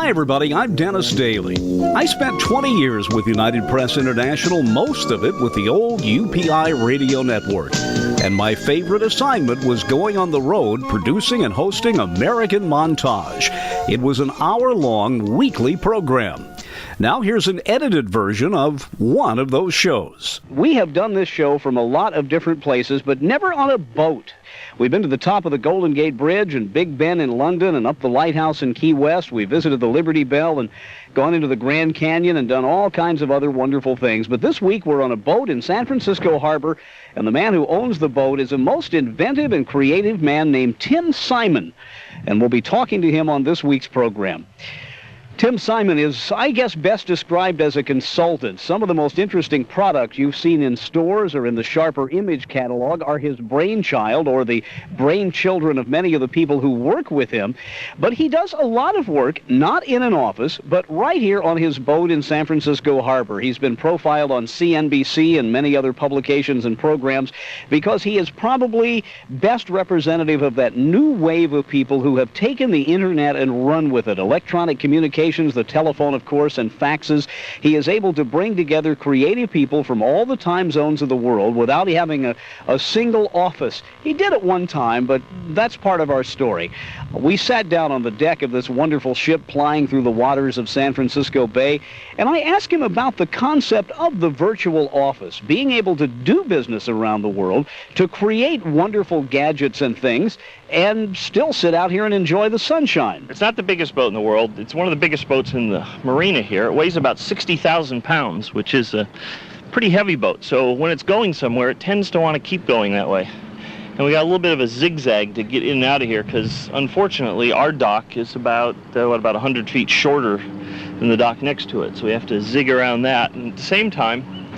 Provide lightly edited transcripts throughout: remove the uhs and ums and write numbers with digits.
Hi, everybody. I'm Dennis Daly. I spent 20 years with United Press International, most of it with the old UPI Radio Network. And my favorite assignment was going on the road producing and hosting American Montage. It was an hour-long weekly program. Now here's an edited version of one of those shows. We have done this show from a lot of different places, but never on a boat. We've been to the top of the Golden Gate Bridge and Big Ben in London and up the lighthouse in Key West. We visited the Liberty Bell and gone into the Grand Canyon and done all kinds of other wonderful things. But this week we're on a boat in San Francisco Harbor, and the man who owns the boat is a most inventive and creative man named Tim Simon. And we'll be talking to him on this week's program. Tim Simon is, I guess, best described as a consultant. Some of the most interesting products you've seen in stores or in the Sharper Image catalog are his brainchild or the brainchildren of many of the people who work with him. But he does a lot of work, not in an office, but right here on his boat in San Francisco Harbor. He's been profiled on CNBC and many other publications and programs because he is probably best representative of that new wave of people who have taken the internet and run with it. Electronic communication, the telephone, of course, and faxes. He is able to bring together creative people from all the time zones of the world without having a single office. He did it one time, but that's part of our story. We sat down on the deck of this wonderful ship plying through the waters of San Francisco Bay, and I asked him about the concept of the virtual office, being able to do business around the world, to create wonderful gadgets and things, and still sit out here and enjoy the sunshine. It's not the biggest boat in the world. It's one of the biggest boats in the marina here. It weighs about 60,000 pounds, which is a pretty heavy boat. So when it's going somewhere, it tends to want to keep going that way. And we got a little bit of a zigzag to get in and out of here because, unfortunately, our dock is about 100 feet shorter than the dock next to it. So we have to zig around that. And at the same time,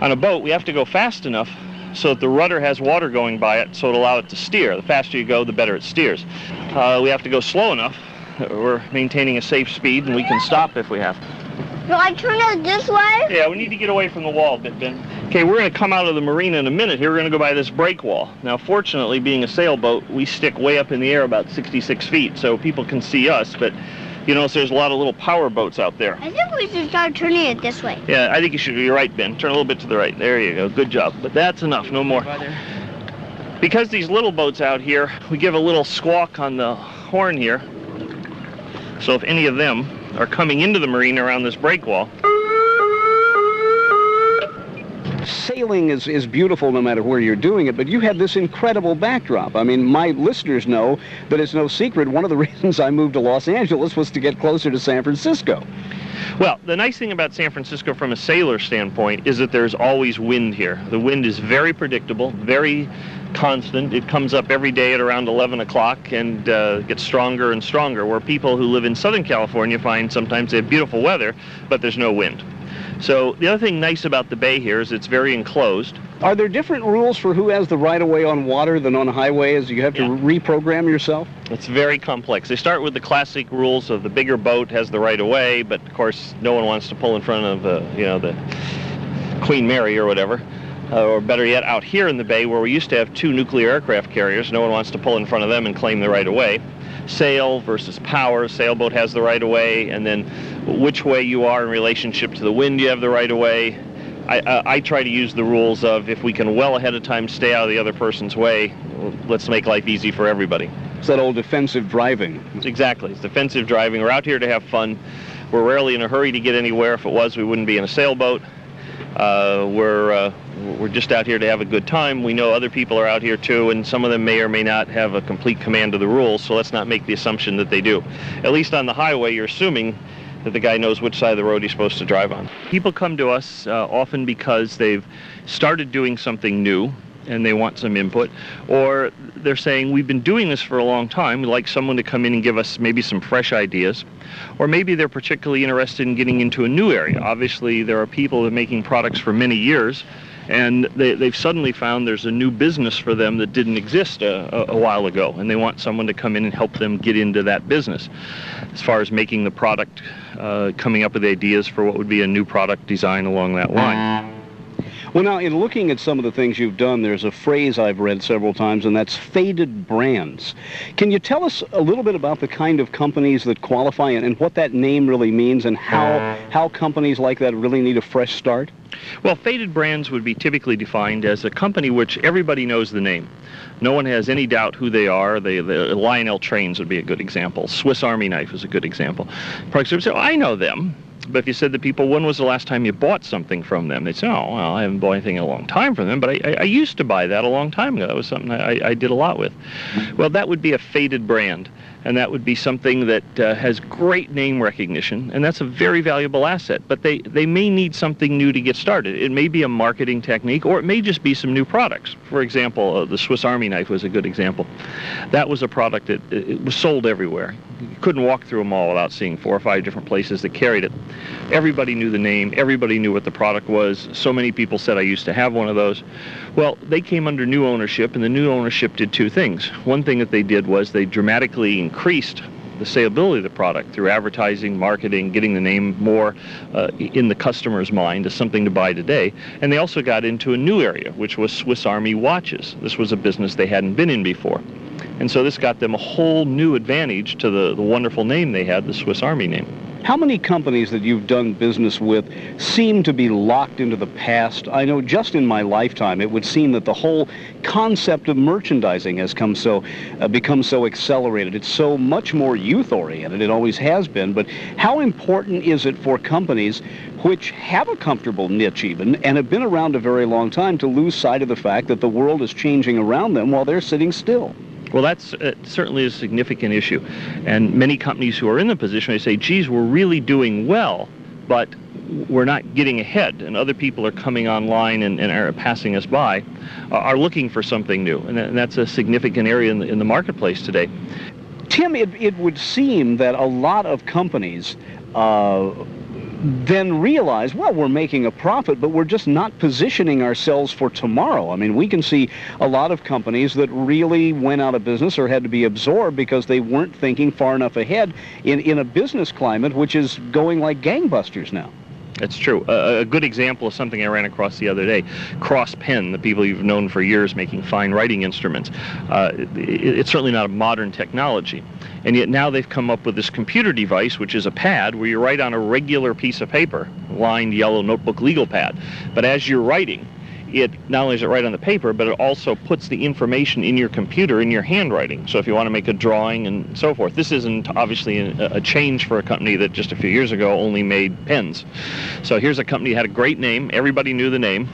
on a boat, we have to go fast enough so that the rudder has water going by it so it'll allow it to steer. The faster you go, the better it steers. We have to go slow enough. We're maintaining a safe speed, and we can stop if we have to. Do I turn it this way? Yeah, we need to get away from the wall a bit, Ben. Okay, we're going to come out of the marina in a minute here. We're going to go by this break wall. Now, fortunately, being a sailboat, we stick way up in the air about 66 feet, so people can see us, but you notice there's a lot of little power boats out there. I think we should start turning it this way. Yeah, I think you should. You're right, Ben. Turn a little bit to the right. There you go. Good job. But that's enough. No more. Because these little boats out here, we give a little squawk on the horn here. So if any of them are coming into the marina around this break wall. Sailing is beautiful no matter where you're doing it, but you had this incredible backdrop. I mean, my listeners know that it's no secret one of the reasons I moved to Los Angeles was to get closer to San Francisco. Well, the nice thing about San Francisco from a sailor standpoint is that there's always wind here. The wind is very predictable, very constant. It comes up every day at around 11 o'clock and gets stronger and stronger, where people who live in Southern California find sometimes they have beautiful weather, but there's no wind. So the other thing nice about the bay here is it's very enclosed. Are there different rules for who has the right-of-way on water than on highways? You have to reprogram yourself? It's very complex. They start with the classic rules of the bigger boat has the right-of-way, but of course no one wants to pull in front of the Queen Mary or whatever. Or better yet, out here in the bay where we used to have 2 nuclear aircraft carriers, no one wants to pull in front of them and claim the right-of-way. Sail versus power. Sailboat has the right-of-way, and then which way you are in relationship to the wind, you have the right-of-way. I try to use the rules of if we can well ahead of time stay out of the other person's way, let's make life easy for everybody. It's that old defensive driving. Exactly. It's defensive driving. We're out here to have fun. We're rarely in a hurry to get anywhere. If it was, we wouldn't be in a sailboat. We're just out here to have a good time. We know other people are out here too, and some of them may or may not have a complete command of the rules, so let's not make the assumption that they do. At least on the highway, you're assuming that the guy knows which side of the road he's supposed to drive on. People come to us often because they've started doing something new and they want some input, or they're saying, we've been doing this for a long time, we'd like someone to come in and give us maybe some fresh ideas, or maybe they're particularly interested in getting into a new area. Obviously, there are people that are making products for many years, and they've suddenly found there's a new business for them that didn't exist a while ago, and they want someone to come in and help them get into that business. As far as making the product, coming up with ideas for what would be a new product design along that line. Well, now, in looking at some of the things you've done, there's a phrase I've read several times, and that's faded brands. Can you tell us a little bit about the kind of companies that qualify and what that name really means and how companies like that really need a fresh start? Well, faded brands would be typically defined as a company which everybody knows the name. No one has any doubt who they are. The Lionel Trains would be a good example. Swiss Army Knife is a good example. Products would say, I know them. But if you said to people, when was the last time you bought something from them? They'd say, oh, well, I haven't bought anything in a long time from them, but I used to buy that a long time ago. That was something I did a lot with. Well, that would be a faded brand, and that would be something that has great name recognition, and that's a very valuable asset. But they may need something new to get started. It may be a marketing technique, or it may just be some new products. For example, the Swiss Army Knife was a good example. That was a product that it was sold everywhere. You couldn't walk through a mall without seeing 4 or 5 different places that carried it. Everybody knew the name. Everybody knew what the product was. So many people said, I used to have one of those. Well, they came under new ownership, and the new ownership did 2 things. One thing that they did was they dramatically increased the saleability of the product through advertising, marketing, getting the name more in the customer's mind as something to buy today. And they also got into a new area, which was Swiss Army watches. This was a business they hadn't been in before. And so this got them a whole new advantage to the wonderful name they had, the Swiss Army name. How many companies that you've done business with seem to be locked into the past? I know just in my lifetime, it would seem that the whole concept of merchandising has become so accelerated. It's so much more youth-oriented. It always has been. But how important is it for companies which have a comfortable niche even and have been around a very long time to lose sight of the fact that the world is changing around them while they're sitting still? Well, that's certainly a significant issue. And many companies who are in the position, they say, geez, we're really doing well, but we're not getting ahead, and other people are coming online and are passing us by, are looking for something new. And that's a significant area in the marketplace today. Tim, it would seem that a lot of companies then realize, well, we're making a profit, but we're just not positioning ourselves for tomorrow. I mean, we can see a lot of companies that really went out of business or had to be absorbed because they weren't thinking far enough ahead in a business climate which is going like gangbusters now. That's true. A good example of something I ran across the other day, Cross Pen, the people you've known for years making fine writing instruments. It's certainly not a modern technology. And yet now they've come up with this computer device, which is a pad where you write on a regular piece of paper, lined yellow notebook legal pad. But as you're writing, it not only does it write on the paper, but it also puts the information in your computer in your handwriting. So if you want to make a drawing and so forth, this isn't obviously a change for a company that just a few years ago only made pens. So here's a company that had a great name. Everybody knew the name.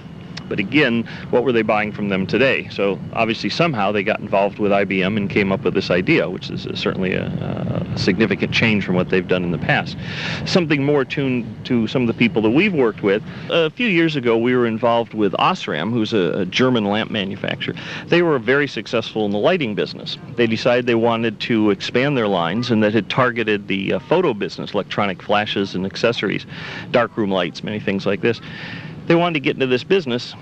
But again, what were they buying from them today? So obviously somehow they got involved with IBM and came up with this idea, which is certainly a significant change from what they've done in the past. Something more tuned to some of the people that we've worked with. A few years ago, we were involved with Osram, who's a German lamp manufacturer. They were very successful in the lighting business. They decided they wanted to expand their lines, and that had targeted the photo business, electronic flashes and accessories, darkroom lights, many things like this. They wanted to get into this business,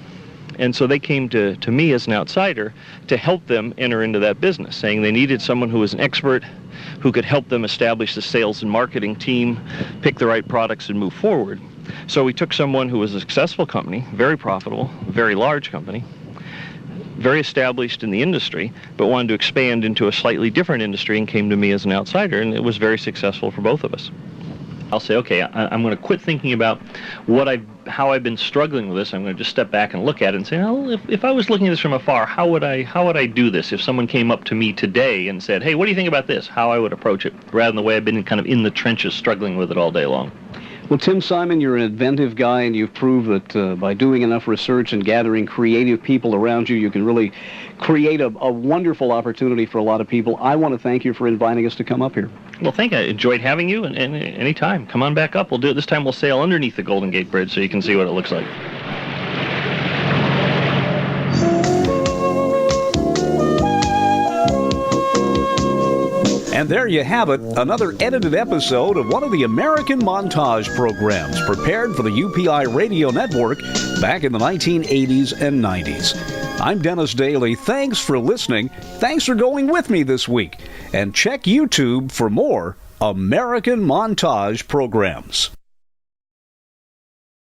and so they came to me as an outsider to help them enter into that business, saying they needed someone who was an expert, who could help them establish the sales and marketing team, pick the right products, and move forward. So we took someone who was a successful company, very profitable, very large company, very established in the industry, but wanted to expand into a slightly different industry and came to me as an outsider, and it was very successful for both of us. I'll say, okay, I'm going to quit thinking about how I've been struggling with this. I'm going to just step back and look at it and say, well, if I was looking at this from afar, how would I do this? If someone came up to me today and said, hey, what do you think about this? How I would approach it, rather than the way I've been kind of in the trenches struggling with it all day long. Well, Tim Simon, you're an inventive guy, and you've proved that by doing enough research and gathering creative people around you, you can really create a wonderful opportunity for a lot of people. I want to thank you for inviting us to come up here. Well, thank you. I enjoyed having you, and any time. Come on back up. We'll do it. This time we'll sail underneath the Golden Gate Bridge so you can see what it looks like. And there you have it, another edited episode of one of the American Montage programs prepared for the UPI Radio Network back in the 1980s and 90s. I'm Dennis Daly. Thanks for listening. Thanks for going with me this week. And check YouTube for more American Montage programs.